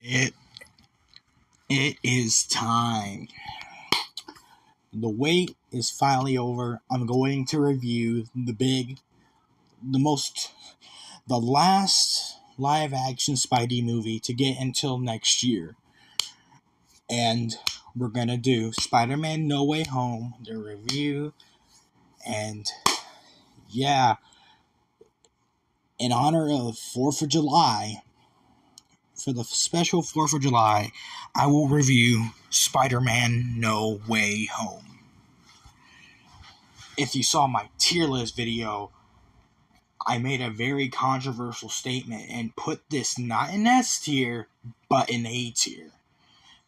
It it is time. The wait is finally over. I'm going to review the most, the last live action Spidey movie to get until next year. And we're gonna do Spider-Man No Way Home, the review, and yeah, in honor of 4th of July, for the special 4th of July, I will review Spider-Man No Way Home. If you saw my tier list video, I made a very controversial statement and put this not in S tier, but in A tier.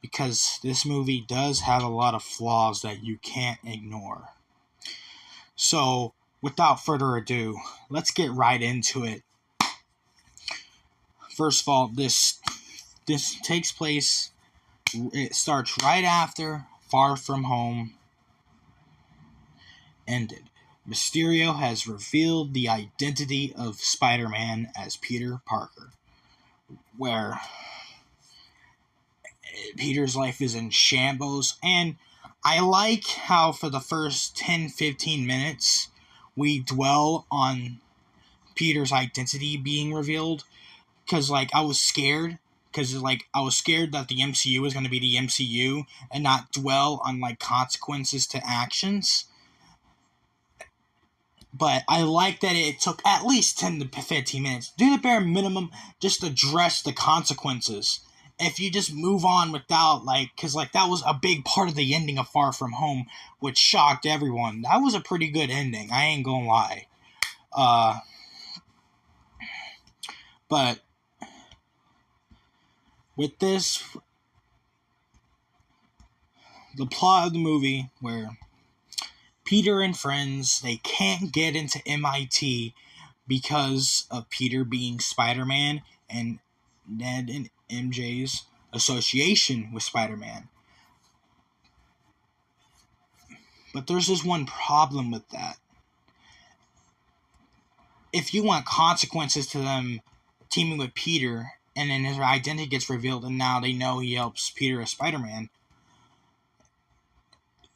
Because this movie does have a lot of flaws that you can't ignore. So, without further ado, let's get right into it. First of all, this takes place, it starts right after Far From Home ended. Mysterio has revealed the identity of Spider-Man as Peter Parker, where Peter's life is in shambles, and I like how for the first 10-15 minutes we dwell on Peter's identity being revealed, because I was scared, I was scared that the MCU was going to be the MCU and not dwell on consequences to actions. But I like that it took at least 10 to 15 minutes. Do the bare minimum, just address the consequences. If you just move on without, because that was a big part of the ending of Far From Home, which shocked everyone. That was a pretty good ending, I ain't gonna lie. But with this, the plot of the movie, where Peter and friends, they can't get into MIT because of Peter being Spider-Man and Ned and MJ's association with Spider-Man. But there's just one problem with that. If you want consequences to them teaming with Peter, and then his identity gets revealed and now they know he helps Peter as Spider-Man,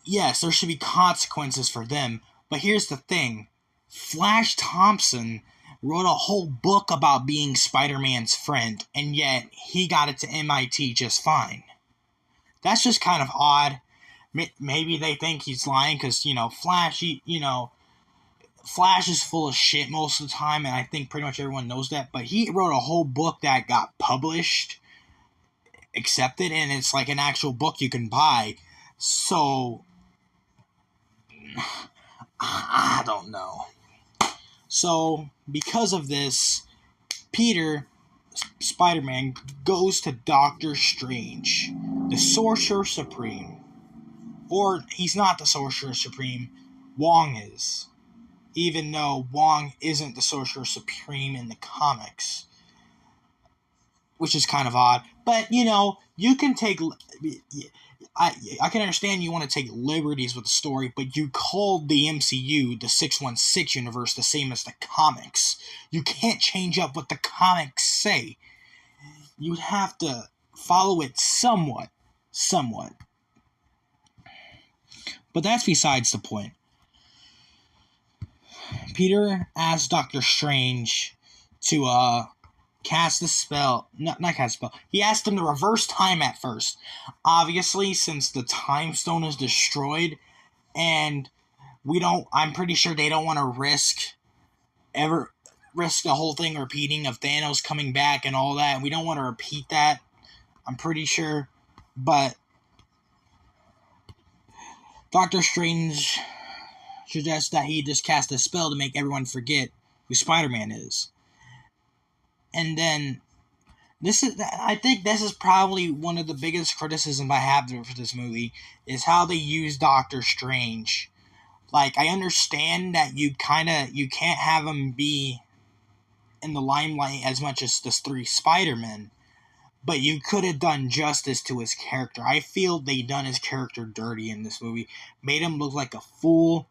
yes, there should be consequences for them. But here's the thing. Flash Thompson wrote a whole book about being Spider-Man's friend, and yet he got it to MIT just fine. That's just kind of odd. Maybe they think he's lying because, Flash is full of shit most of the time, and I think pretty much everyone knows that. But he wrote a whole book that got published, accepted, and it's an actual book you can buy. So, I don't know. So, because of this, Peter, Spider-Man, goes to Doctor Strange, the Sorcerer Supreme. Or, he's not the Sorcerer Supreme, Wong is. Even though Wong isn't the Sorcerer Supreme in the comics. Which is kind of odd. But, you can take... I can understand you want to take liberties with the story, but you called the MCU the 616 universe the same as the comics. You can't change up what the comics say. You'd have to follow it somewhat. But that's besides the point. Peter asked Doctor Strange to cast the spell. Not cast the spell. He asked him to reverse time at first. Obviously, since the time stone is destroyed, and I'm pretty sure they don't want to risk the whole thing repeating of Thanos coming back and all that. We don't want to repeat that. I'm pretty sure. But Doctor Strange suggests that he just cast a spell to make everyone forget who Spider-Man is. And then, I think this is probably one of the biggest criticisms I have for this movie, is how they use Doctor Strange. I understand that you can't have him be in the limelight as much as the 3 Spider-Men, but you could have done justice to his character. I feel they done his character dirty in this movie, made him look like a fool.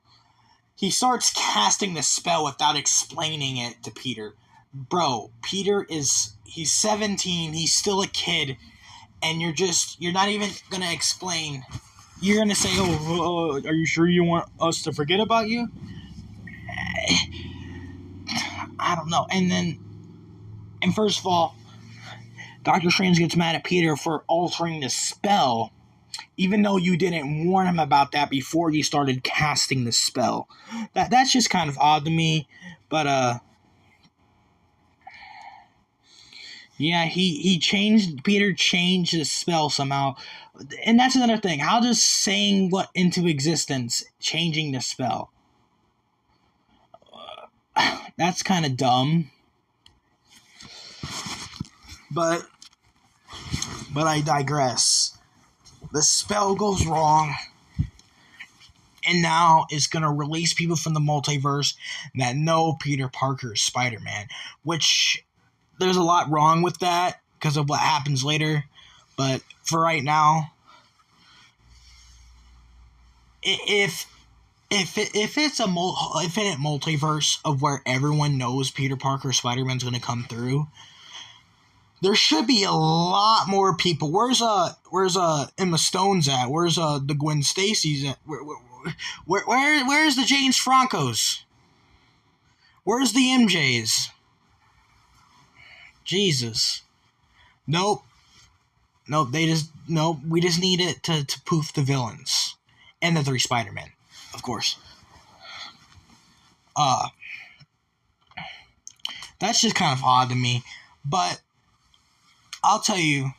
He starts casting the spell without explaining it to Peter. bro, he's 17, he's still a kid, and you're not even gonna explain. You're gonna say, "Oh, are you sure you want us to forget about you?" I don't know. And first of all, Doctor Strange gets mad at Peter for altering the spell, even though you didn't warn him about that before you started casting the spell. That's just kind of odd to me, but yeah, Peter changed the spell somehow. And that's another thing. How does saying what into existence changing the spell? That's kind of dumb. But I digress. The spell goes wrong, and now it's going to release people from the multiverse that know Peter Parker is Spider-Man, which there's a lot wrong with that because of what happens later. But for right now, if it's a infinite multiverse of where everyone knows Peter Parker Spider-Man's going to come through, there should be a lot more people. Where's Emma Stone's at? Where's the Gwen Stacy's at? Where's the James Francos? Where's the MJs? Jesus. Nope. We just need it to poof the villains. And the 3 Spider-Men, of course. That's just kind of odd to me. But I'll tell you,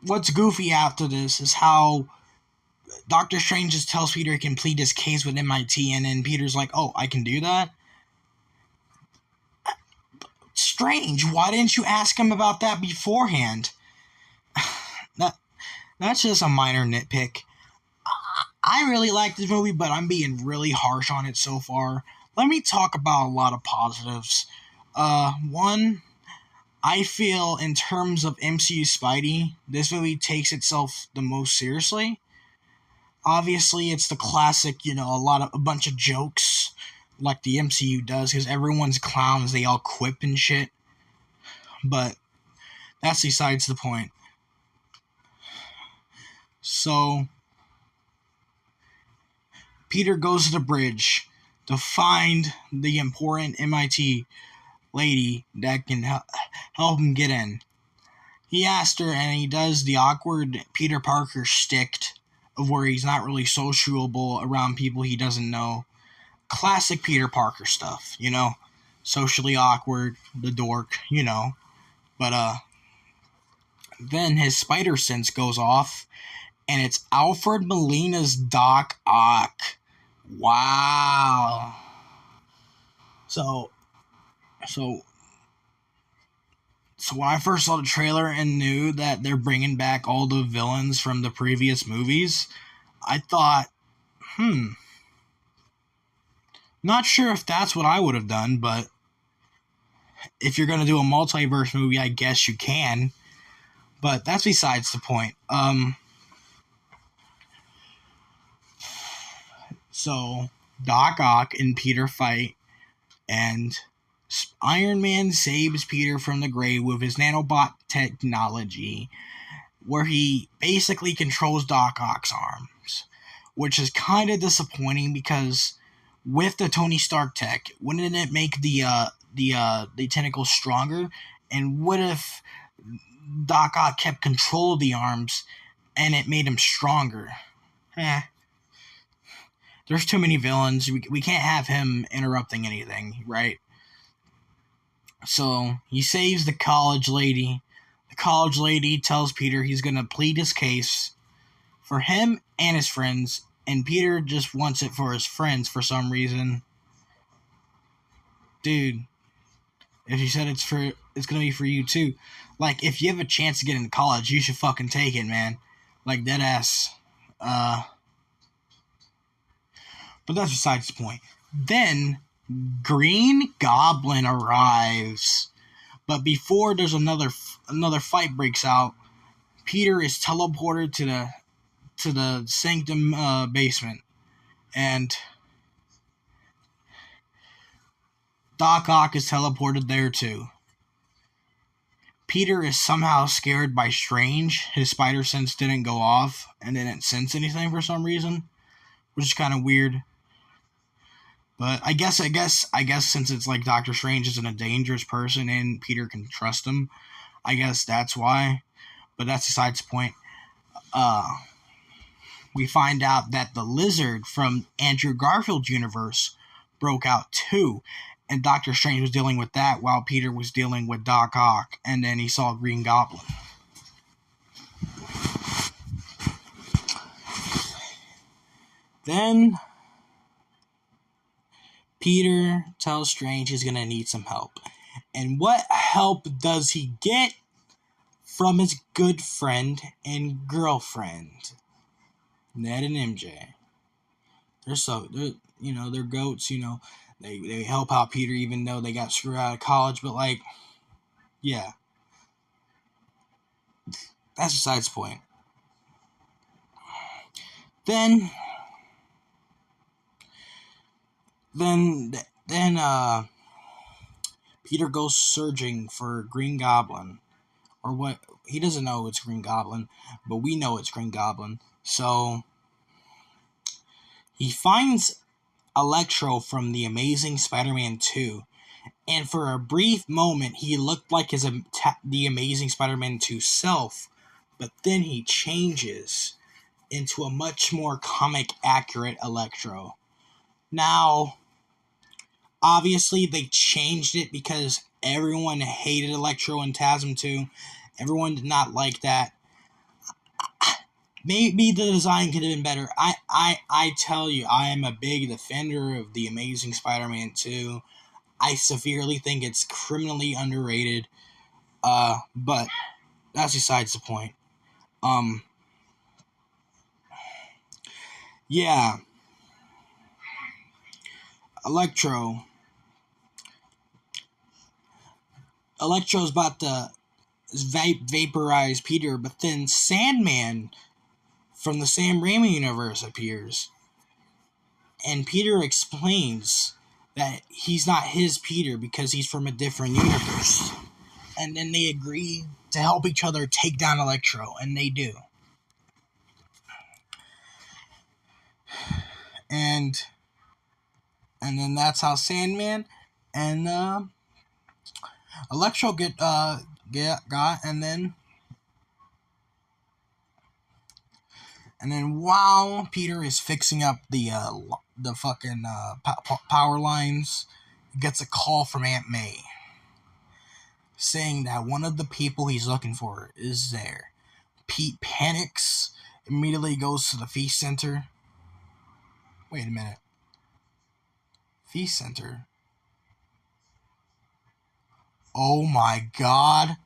what's goofy after this is how Doctor Strange just tells Peter he can plead his case with MIT, and then Peter's like, "Oh, I can do that?" Strange. Why didn't you ask him about that beforehand? That's just a minor nitpick. I really like this movie, but I'm being really harsh on it so far. Let me talk about a lot of positives. One, I feel in terms of MCU Spidey, this movie takes itself the most seriously. Obviously, it's the classic, a bunch of jokes like the MCU does because everyone's clowns, they all quip and shit. But that's besides the point. So, Peter goes to the bridge to find the important MIT lady that can help him get in. He asked her, and he does the awkward Peter Parker shtick of where he's not really sociable around people he doesn't know. Classic Peter Parker stuff, socially awkward, the dork, But then his spider sense goes off, and it's Alfred Molina's Doc Ock. Wow. So when I first saw the trailer and knew that they're bringing back all the villains from the previous movies, I thought, not sure if that's what I would have done, but if you're going to do a multiverse movie, I guess you can. But that's besides the point. So Doc Ock and Peter fight, and Iron Man saves Peter from the grave with his nanobot technology, where he basically controls Doc Ock's arms, which is kind of disappointing because with the Tony Stark tech, wouldn't it make the tentacles stronger? And what if Doc Ock kept control of the arms and it made him stronger? There's too many villains. We can't have him interrupting anything, right? So he saves the college lady. The college lady tells Peter he's going to plead his case for him and his friends, and Peter just wants it for his friends for some reason. Dude, if you said it's going to be for you too. Like, if you have a chance to get into college, you should fucking take it, man. Like, dead ass. But that's besides the point. Then Green Goblin arrives, but before there's another fight breaks out, Peter is teleported to the Sanctum basement, and Doc Ock is teleported there too. Peter is somehow scared by Strange. His spider sense didn't go off and didn't sense anything for some reason, which is kind of weird. But I guess since it's like Doctor Strange isn't a dangerous person and Peter can trust him, I guess that's why. But that's besides the point. We find out that the lizard from Andrew Garfield's universe broke out too, and Doctor Strange was dealing with that while Peter was dealing with Doc Ock, and then he saw Green Goblin. Then Peter tells Strange he's going to need some help. And what help does he get? From his good friend and girlfriend, Ned and MJ. They're goats, They help out Peter even though they got screwed out of college, but yeah. That's besides the point. Then Peter goes searching for Green Goblin. Or what? He doesn't know it's Green Goblin, but we know it's Green Goblin. So he finds Electro from The Amazing Spider-Man 2. And for a brief moment, he looked like The Amazing Spider-Man 2 self. But then he changes into a much more comic-accurate Electro. Now, obviously, they changed it because everyone hated Electro and TASM 2. Everyone did not like that. Maybe the design could have been better. I tell you, I am a big defender of The Amazing Spider-Man 2. I severely think it's criminally underrated. But that's besides the point. Yeah. Electro's about to vaporize Peter, but then Sandman from the Sam Raimi universe appears. And Peter explains that he's not his Peter because he's from a different universe. And then they agree to help each other take down Electro, and they do. And then that's how Sandman and Electro got, and then while Peter is fixing up the fucking power lines, he gets a call from Aunt May saying that one of the people he's looking for is there. Pete panics, immediately goes to the Feast Center. Wait a minute. Feast Center? Oh my god.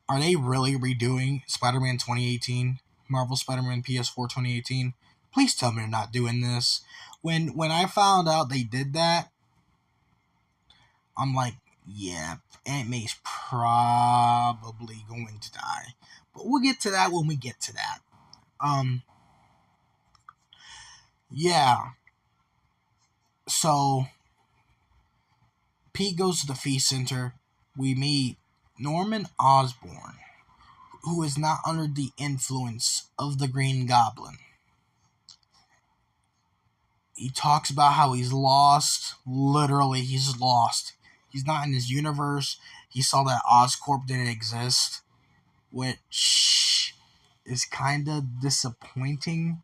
Are they really redoing Spider-Man 2018? Marvel Spider-Man PS4 2018? Please tell me they're not doing this. When I found out they did that, I'm like, yeah, Aunt May's probably going to die. But we'll get to that when we get to that. Yeah. So, Pete goes to the Feast Center. We meet Norman Osborn, who is not under the influence of the Green Goblin. He talks about how he's lost. Literally, he's lost. He's not in his universe. He saw that Oscorp didn't exist, which is kind of disappointing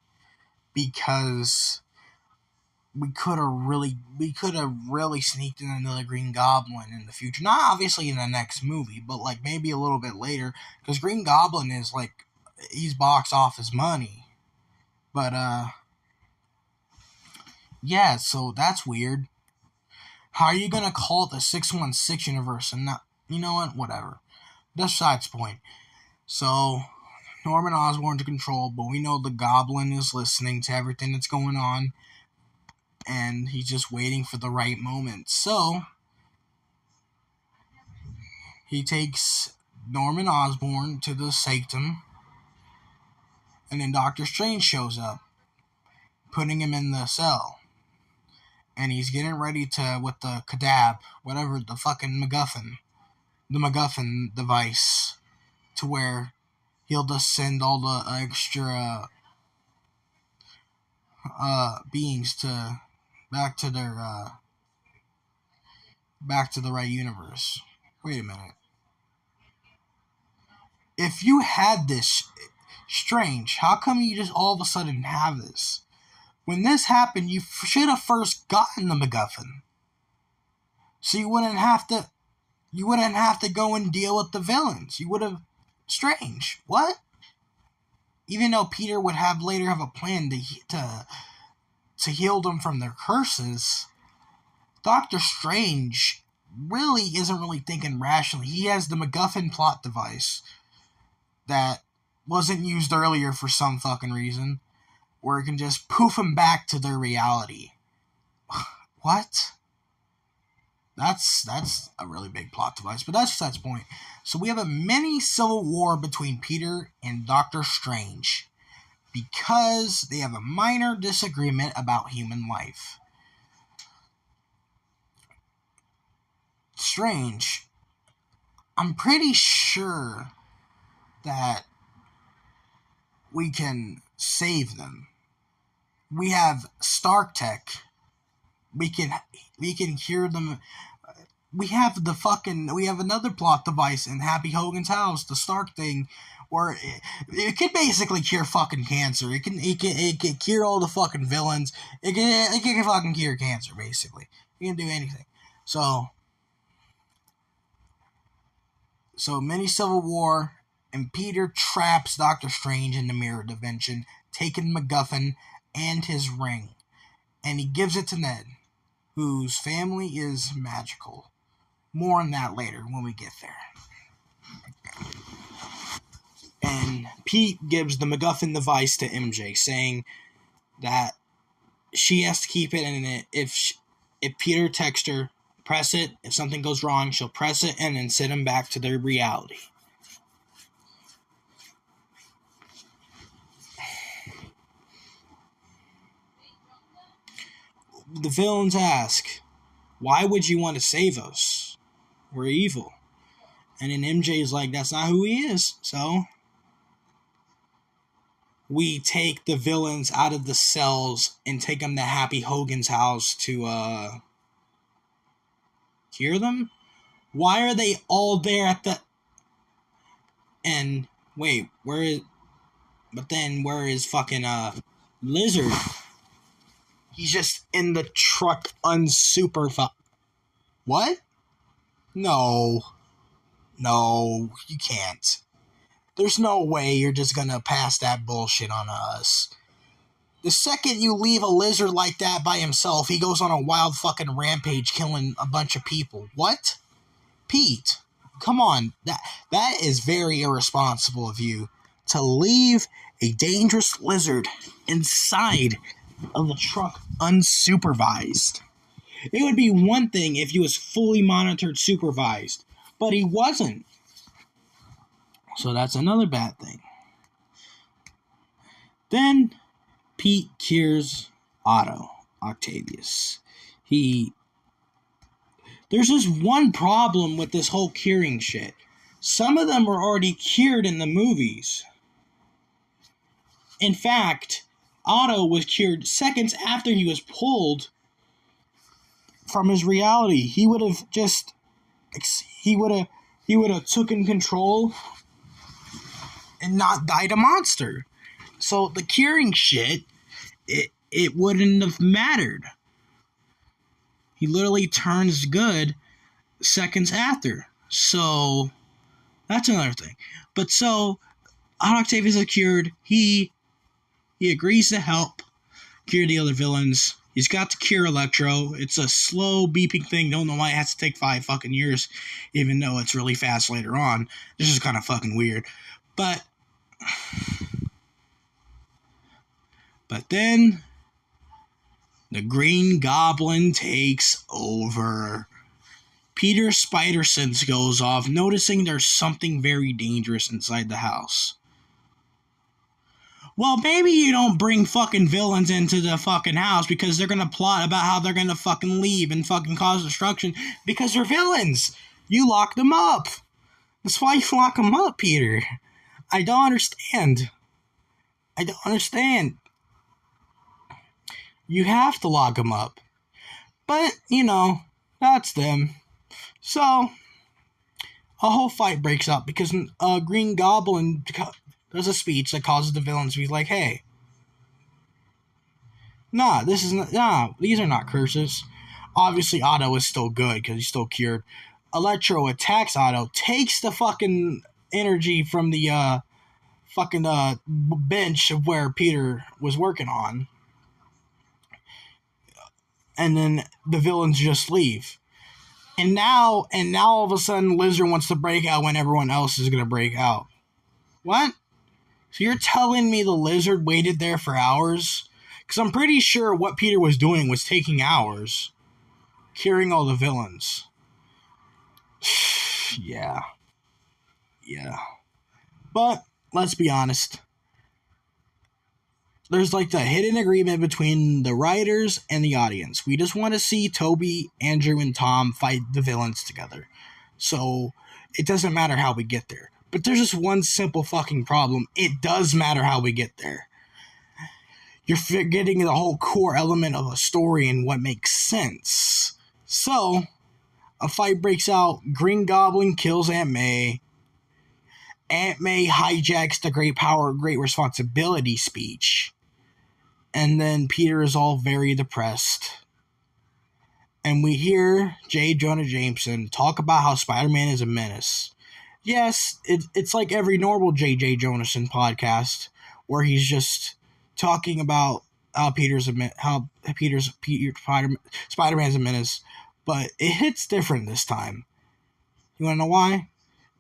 because we could have really sneaked in another Green Goblin in the future. Not obviously in the next movie, but maybe a little bit later, because Green Goblin is he's box office money. But yeah, so that's weird. How are you gonna call it the 616 universe and not? You know what? Whatever. That's besides the point. So Norman Osborn's in control, but we know the Goblin is listening to everything that's going on. And he's just waiting for the right moment. So, he takes Norman Osborn to the Sanctum. And then Doctor Strange shows up, putting him in the cell. and he's getting ready to, with the Kadab, whatever, the fucking the MacGuffin device, to where he'll just send all the extra beings back to the right universe. Wait a minute. If you had this, Strange, how come you just all of a sudden have this? When this happened, you should have first gotten the MacGuffin, so you wouldn't have to go and deal with the villains. You would have. Strange. What? Even though Peter would later have a plan to heal them from their curses, Doctor Strange really isn't really thinking rationally. He has the MacGuffin plot device that wasn't used earlier for some fucking reason, where it can just poof them back to their reality. What? That's a really big plot device, but that's the point. So we have a mini civil war between Peter and Doctor Strange because they have a minor disagreement about human life. Strange, I'm pretty sure that we can save them. We have Stark Tech. We can cure them. We have another plot device in Happy Hogan's house, the Stark thing, where it can basically cure fucking cancer. It can cure all the fucking villains. It can fucking cure cancer, basically. It can do anything. So mini civil war, and Peter traps Doctor Strange in the mirror dimension, taking MacGuffin and his ring, and he gives it to Ned, whose family is magical. More on that later when we get there. And Pete gives the MacGuffin device to MJ, saying that she has to keep it, and if Peter texts her, press it. If something goes wrong, she'll press it and then send them back to their reality. The villains ask, why would you want to save us? We're evil. And then MJ is like, that's not who he is. So we take the villains out of the cells and take them to Happy Hogan's house to cure them? Why are they all there at the... And wait, where is fucking Lizard? He's just in the truck unsupervised. What? No, you can't. There's no way you're just gonna pass that bullshit on us. The second you leave a Lizard like that by himself, he goes on a wild fucking rampage killing a bunch of people. What? Pete, come on. That is very irresponsible of you to leave a dangerous Lizard inside of the truck unsupervised. It would be one thing if he was fully monitored, supervised, but he wasn't. So that's another bad thing. Then Pete cures Otto Octavius. There's just one problem with this whole curing shit. Some of them were already cured in the movies. In fact, Otto was cured seconds after he was pulled from his reality. He would have taken control and not died a monster. So the curing shit, it wouldn't have mattered. He literally turns good seconds after. So that's another thing. But so Otto Octavius is cured. He agrees to help cure the other villains. He's got to cure Electro. It's a slow beeping thing. Don't know why it has to take 5 fucking years, even though it's really fast later on. This is kind of fucking weird. But then the Green Goblin takes over. Peter's spider sense goes off, noticing there's something very dangerous inside the house. Well, maybe you don't bring fucking villains into the fucking house because they're gonna plot about how they're gonna fucking leave and fucking cause destruction because they're villains. You lock them up. That's why you lock them up, Peter. I don't understand. I don't understand. You have to lock them up. But, that's them. So, a whole fight breaks out because Green Goblin does a speech that causes the villains to be like, hey, these are not curses. Obviously, Otto is still good because he's still cured. Electro attacks Otto, takes the fucking energy from the bench of where Peter was working on. And then the villains just leave. And now all of a sudden Lizard wants to break out when everyone else is going to break out. What? So you're telling me the Lizard waited there for hours? Because I'm pretty sure what Peter was doing was taking hours. Curing all the villains. Yeah. But, let's be honest. There's like the hidden agreement between the writers and the audience. We just want to see Toby, Andrew, and Tom fight the villains together. So, it doesn't matter how we get there. But there's just one simple fucking problem. It does matter how we get there. You're forgetting the whole core element of a story and what makes sense. So, a fight breaks out. Green Goblin kills Aunt May. Aunt May hijacks the great power, great responsibility speech. And then Peter is all very depressed. And we hear J. Jonah Jameson talk about how Spider-Man is a menace. Yes, it's like every normal J.J. Jonathan podcast where he's just talking about how Spider-Man's a menace, but it hits different this time. You want to know why?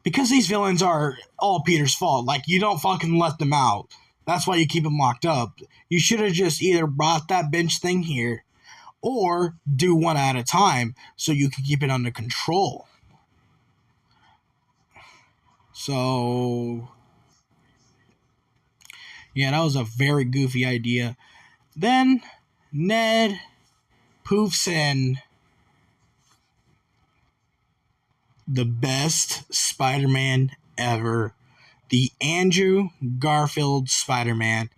Because these villains are all Peter's fault. Like, you don't fucking let them out. That's why you keep them locked up. You should have just either brought that bench thing here or do one at a time so you can keep it under control. So, yeah, that was a very goofy idea. Then, Ned poofs in the best Spider-Man ever. The Andrew Garfield Spider-Man.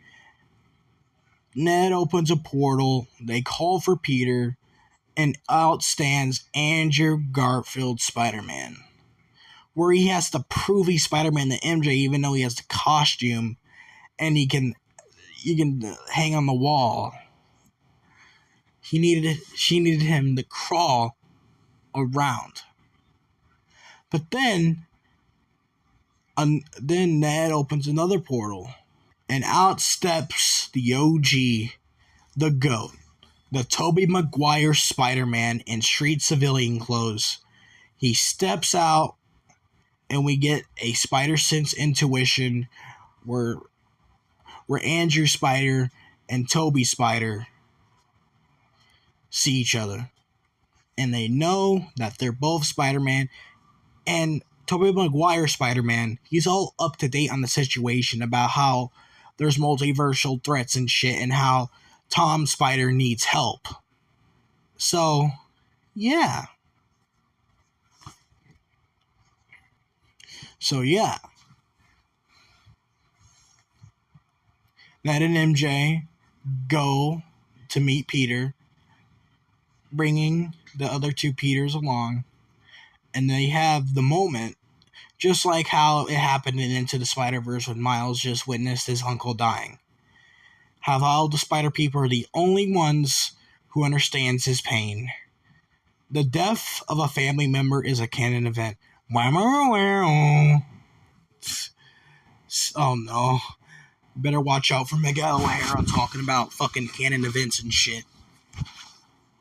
Ned opens a portal. They call for Peter. And out stands Andrew Garfield Spider-Man. Where he has to prove he's Spider-Man to MJ even though he has the costume. And you can hang on the wall. She needed him to crawl around. But then Ned opens another portal. And out steps the OG, the GOAT, the Tobey Maguire Spider-Man in street civilian clothes. He steps out, and we get a Spider-Sense intuition where Andrew Spider and Tobey Spider see each other. And they know that they're both Spider-Man. And Tobey Maguire Spider-Man, he's all up to date on the situation about how there's multiversal threats and shit and how Tom Spider needs help. So, yeah. Ned and MJ go to meet Peter, bringing the other two Peters along, and they have the moment, just like how it happened in Into the Spider-Verse when Miles just witnessed his uncle dying. How all the Spider people are the only ones who understands his pain. The death of a family member is a canon event. Oh no. Better watch out for Miguel O'Hara talking about fucking canon events and shit.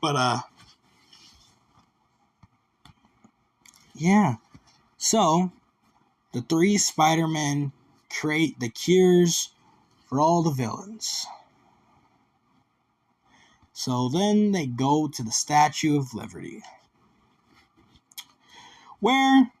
But, yeah. So, the three Spider-Men create the cures for all the villains. So then they go to the Statue of Liberty, where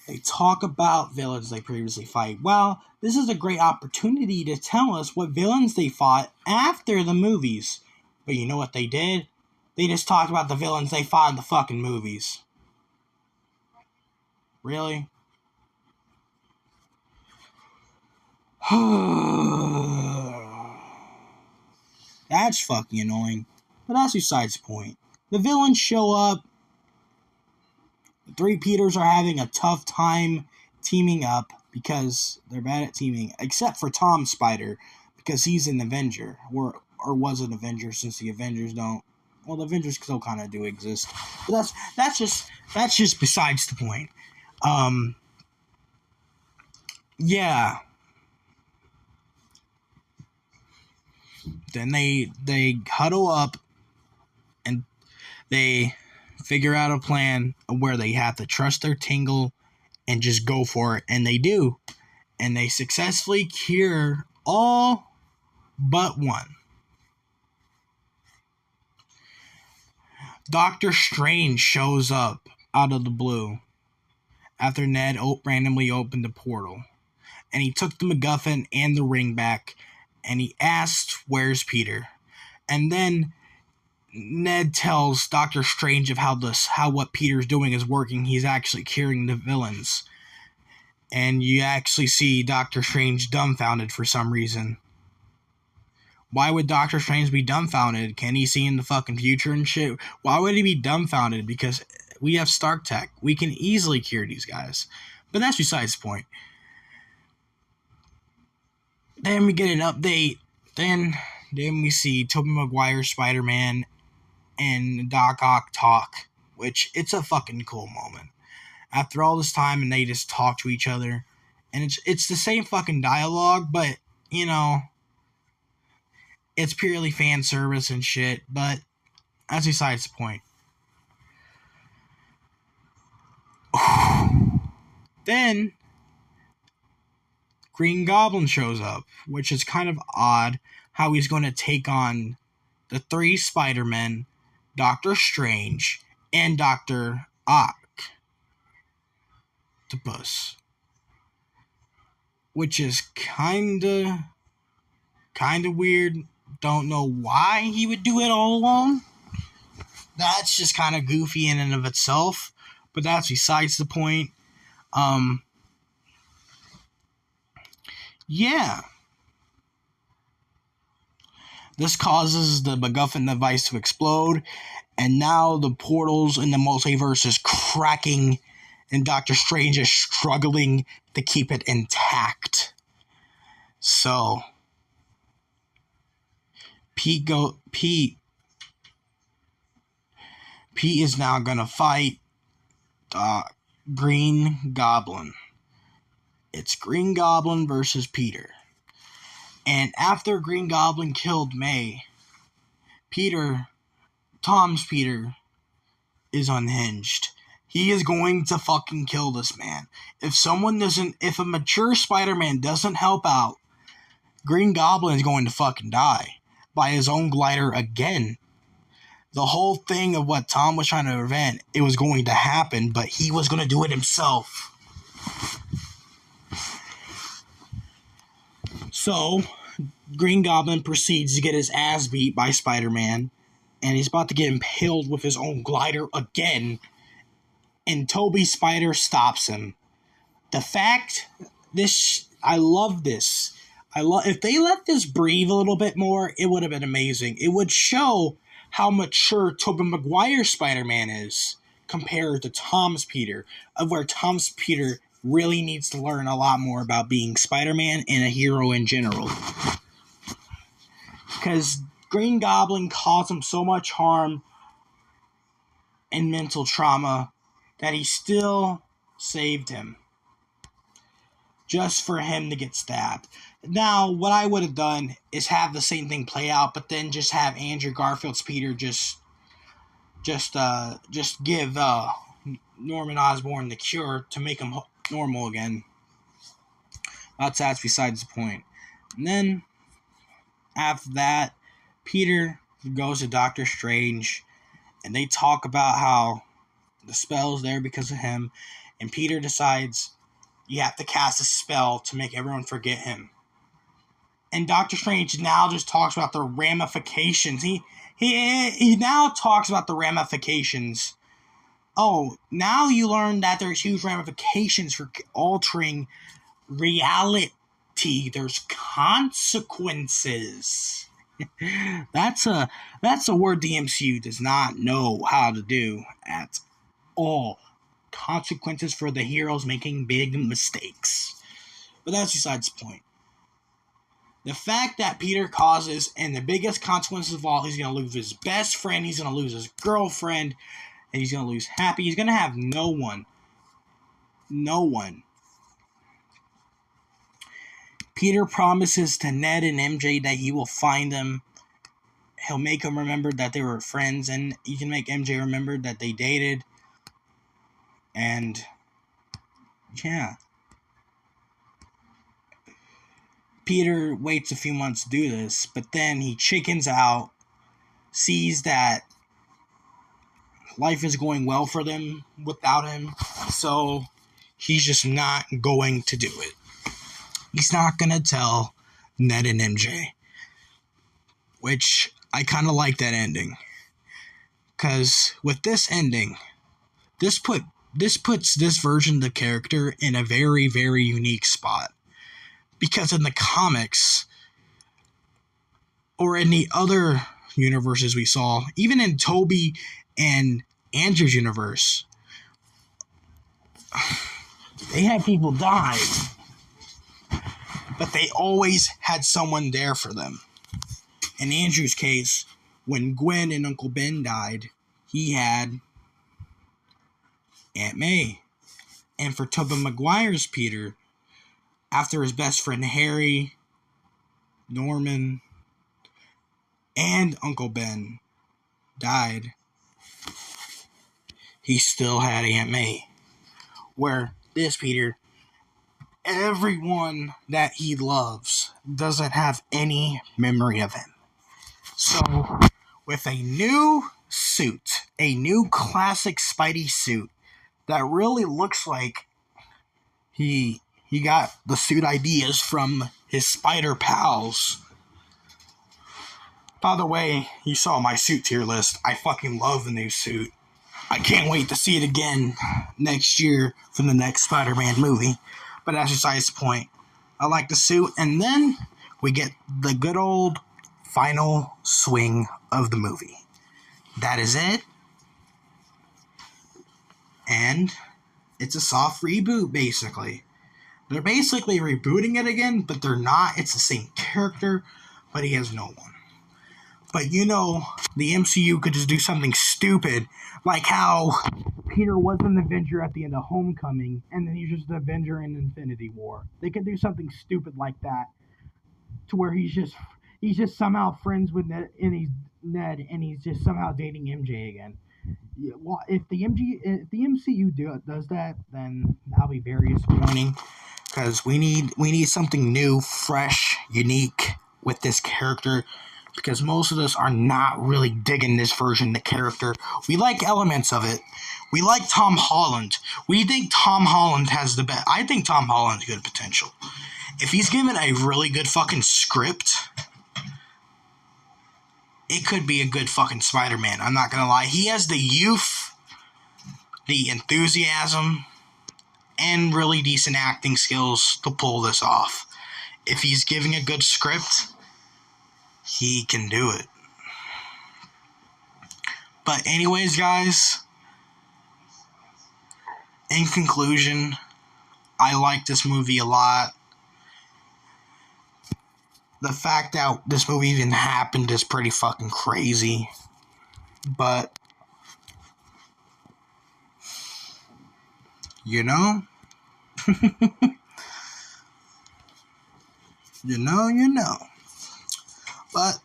They talk about villains they previously fight. Well, this is a great opportunity to tell us what villains they fought after the movies. But you know what they did? They just talked about the villains they fought in the fucking movies. Really? That's fucking annoying. But that's besides the point. The villains show up. The three Peters are having a tough time teaming up because they're bad at teaming, except for Tom Spider, because he's an Avenger, or was an Avenger since the Avengers don't. Well, the Avengers still kind of do exist, but that's just besides the point. Yeah. Then they huddle up and they figure out a plan where they have to trust their tingle and just go for it, and they do. And they successfully cure all but one. Doctor Strange shows up out of the blue after Ned randomly opened the portal. And he took the MacGuffin and the ring back, and he asked, "Where's Peter?" And then Ned tells Doctor Strange of how what Peter's doing is working. He's actually curing the villains. And you actually see Doctor Strange dumbfounded for some reason. Why would Doctor Strange be dumbfounded? Can he see in the fucking future and shit? Why would he be dumbfounded? Because we have Stark Tech. We can easily cure these guys. But that's besides the point. Then we get an update. Then we see Tobey Maguire, Spider-Man, and Doc Ock talk, which it's a fucking cool moment. After all this time, and they just talk to each other, and it's the same fucking dialogue, but you know, it's purely fan service and shit. But that's besides the point. Then Green Goblin shows up, which is kind of odd how he's going to take on the three Spider-Men, Doctor Strange, and Dr. Octopus. Which is kinda weird. Don't know why he would do it all alone. That's just kind of goofy in and of itself. But that's besides the point. Yeah. This causes the MacGuffin device to explode, and now the portals in the multiverse is cracking, and Doctor Strange is struggling to keep it intact. So, Pete is now gonna fight Green Goblin. It's Green Goblin versus Peter. And after Green Goblin killed May, Tom's Peter is unhinged. He is going to fucking kill this man. If a mature Spider-Man doesn't help out, Green Goblin is going to fucking die by his own glider again. The whole thing of what Tom was trying to prevent, it was going to happen, but he was going to do it himself. So, Green Goblin proceeds to get his ass beat by Spider-Man, and he's about to get impaled with his own glider again, and Tobey Spider stops him. I love this. If they let this breathe a little bit more, it would have been amazing. It would show how mature Tobey Maguire Spider-Man is compared to Tom's Peter, of where Tom's Peter really needs to learn a lot more about being Spider-Man and a hero in general. Because Green Goblin caused him so much harm and mental trauma that he still saved him. Just for him to get stabbed. Now, what I would have done is have the same thing play out, but then just have Andrew Garfield's Peter just give Norman Osborn the cure to make him normal again. That's besides the point. And then, after that, Peter goes to Doctor Strange, and they talk about how The spell's there because of him, and Peter decides you have to cast a spell to make everyone forget him. And Doctor Strange now just talks about the ramifications. He now talks about the ramifications. Oh, now you learn that there's huge ramifications for altering reality. There's consequences. That's a word the MCU does not know how to do at all. Consequences for the heroes making big mistakes. But that's besides the point. The fact that Peter causes, and the biggest consequences of all, he's going to lose his best friend, he's going to lose his girlfriend, and he's going to lose Happy. He's going to have no one. No one. Peter promises to Ned and MJ that he will find them. He'll make them remember that they were friends, and he can make MJ remember that they dated. And, yeah. Peter waits a few months to do this, but then he chickens out, sees that life is going well for them without him, so he's just not going to do it. He's not going to tell Ned and MJ, which I kind of like that ending, because with this ending, this puts this version of the character in a very, very unique spot. Because in the comics, or in the other universes we saw, even in Toby and Andrew's universe, they had people die, but they always had someone there for them. In Andrew's case, when Gwen and Uncle Ben died, he had Aunt May. And for Tobey Maguire's Peter, after his best friend Harry, Norman, and Uncle Ben died, he still had Aunt May. Where this Peter, everyone that he loves doesn't have any memory of him. So, with a new suit, a new classic Spidey suit that really looks like he got the suit ideas from his spider pals. By the way, you saw my suit tier list. I fucking love the new suit. I can't wait to see it again next year for the next Spider-Man movie. But that's besides the point. I like the suit, and then we get the good old final swing of the movie. That is it. And it's a soft reboot, basically. They're basically rebooting it again, but they're not. It's the same character, but he has no one. But you know, the MCU could just do something stupid, like how Peter was an Avenger at the end of Homecoming, and then he's just an Avenger in Infinity War. They could do something stupid like that, to where he's just somehow friends with Ned, and he's just somehow dating MJ again. Yeah, well, if the MCU does that, then that'll be very disappointing. Because we need something new, fresh, unique with this character. Because most of us are not really digging this version of the character. We like elements of it. We like Tom Holland. We think Tom Holland has the best. I think Tom Holland has good potential. If he's given a really good fucking script, it could be a good fucking Spider-Man. I'm not gonna lie. He has the youth, the enthusiasm, and really decent acting skills to pull this off. If he's giving a good script, he can do it. But anyways, guys, in conclusion, I like this movie a lot. The fact that this movie even happened is pretty fucking crazy. But, you know, you know. But,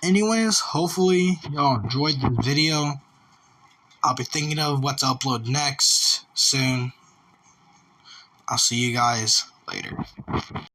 anyways, hopefully y'all enjoyed this video. I'll be thinking of what to upload next soon. I'll see you guys later.